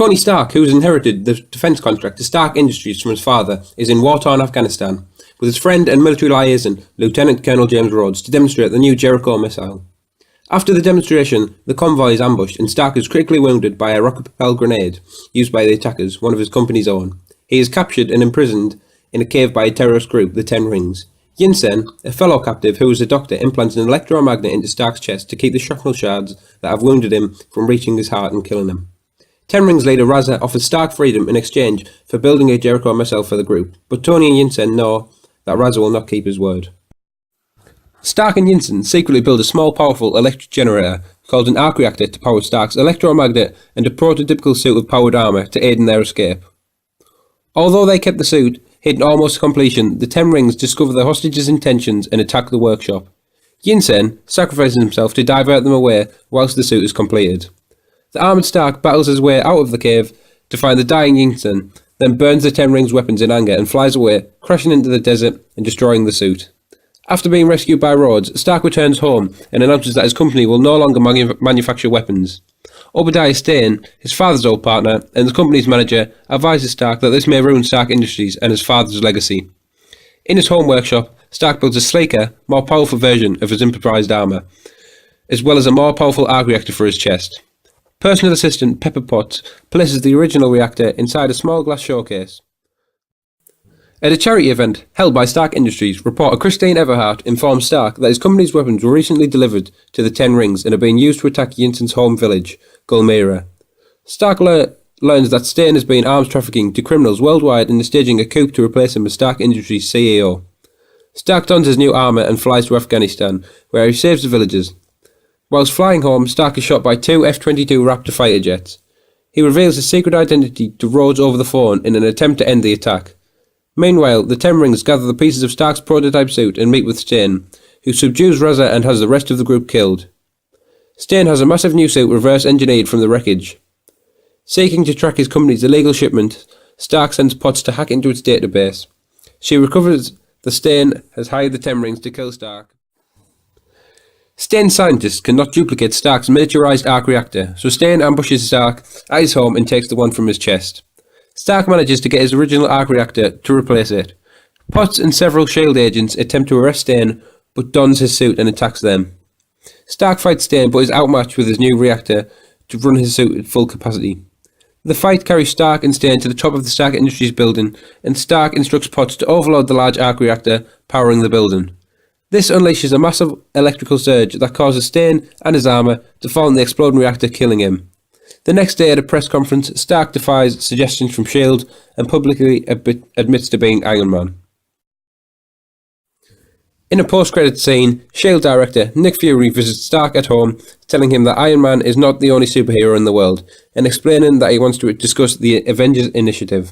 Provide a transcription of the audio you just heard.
Tony Stark, who has inherited the defence contract to Stark Industries from his father, is in war-torn Afghanistan, with his friend and military liaison, Lieutenant Colonel James Rhodes, to demonstrate the new Jericho missile. After the demonstration, the convoy is ambushed and Stark is critically wounded by a rocket-propelled grenade used by the attackers, one of his company's own. He is captured and imprisoned in a cave by a terrorist group, the Ten Rings. Yinsen, a fellow captive who is a doctor, implants an electromagnet into Stark's chest to keep the shrapnel shards that have wounded him from reaching his heart and killing him. Ten Rings leader Raza offers Stark freedom in exchange for building a Jericho missile for the group, but Tony and Yinsen know that Raza will not keep his word. Stark and Yinsen secretly build a small, powerful electric generator called an arc reactor to power Stark's electromagnet and a prototypical suit of powered armour to aid in their escape. Although they kept the suit hidden almost to completion, the Ten Rings discover the hostages' intentions and attack the workshop. Yinsen sacrifices himself to divert them away whilst the suit is completed. The armoured Stark battles his way out of the cave to find the dying Yinsen, then burns the Ten Rings' weapons in anger and flies away, crashing into the desert and destroying the suit. After being rescued by Rhodes, Stark returns home and announces that his company will no longer manufacture weapons. Obadiah Stane, his father's old partner, and the company's manager, advises Stark that this may ruin Stark Industries and his father's legacy. In his home workshop, Stark builds a sleeker, more powerful version of his improvised armour, as well as a more powerful arc reactor for his chest. Personal assistant Pepper Potts places the original reactor inside a small glass showcase. At a charity event held by Stark Industries, reporter Christine Everhart informs Stark that his company's weapons were recently delivered to the Ten Rings and are being used to attack Yinsen's home village, Gulmira. Stark learns that Stane has been arms trafficking to criminals worldwide and is staging a coup to replace him as Stark Industries CEO. Stark dons his new armour and flies to Afghanistan, where he saves the villagers. Whilst flying home, Stark is shot by two F-22 Raptor fighter jets. He reveals his secret identity to Rhodes over the phone in an attempt to end the attack. Meanwhile, the Ten Rings gather the pieces of Stark's prototype suit and meet with Stane, who subdues Raza and has the rest of the group killed. Stane has a massive new suit reverse-engineered from the wreckage. Seeking to track his company's illegal shipment, Stark sends Potts to hack into its database. She recovers that Stane has hired the Ten Rings to kill Stark. Stane's scientists cannot duplicate Stark's miniaturized arc reactor, so Stane ambushes Stark at his home and takes the one from his chest. Stark manages to get his original arc reactor to replace it. Potts and several S.H.I.E.L.D. agents attempt to arrest Stane, but dons his suit and attacks them. Stark fights Stane but is outmatched with his new reactor to run his suit at full capacity. The fight carries Stark and Stane to the top of the Stark Industries building, and Stark instructs Potts to overload the large arc reactor powering the building. This unleashes a massive electrical surge that causes Stane and his armour to fall in the exploding reactor, killing him. The next day at a press conference, Stark defies suggestions from S.H.I.E.L.D. and publicly admits to being Iron Man. In a post-credit scene, S.H.I.E.L.D. director Nick Fury visits Stark at home, telling him that Iron Man is not the only superhero in the world, and explaining that he wants to discuss the Avengers Initiative.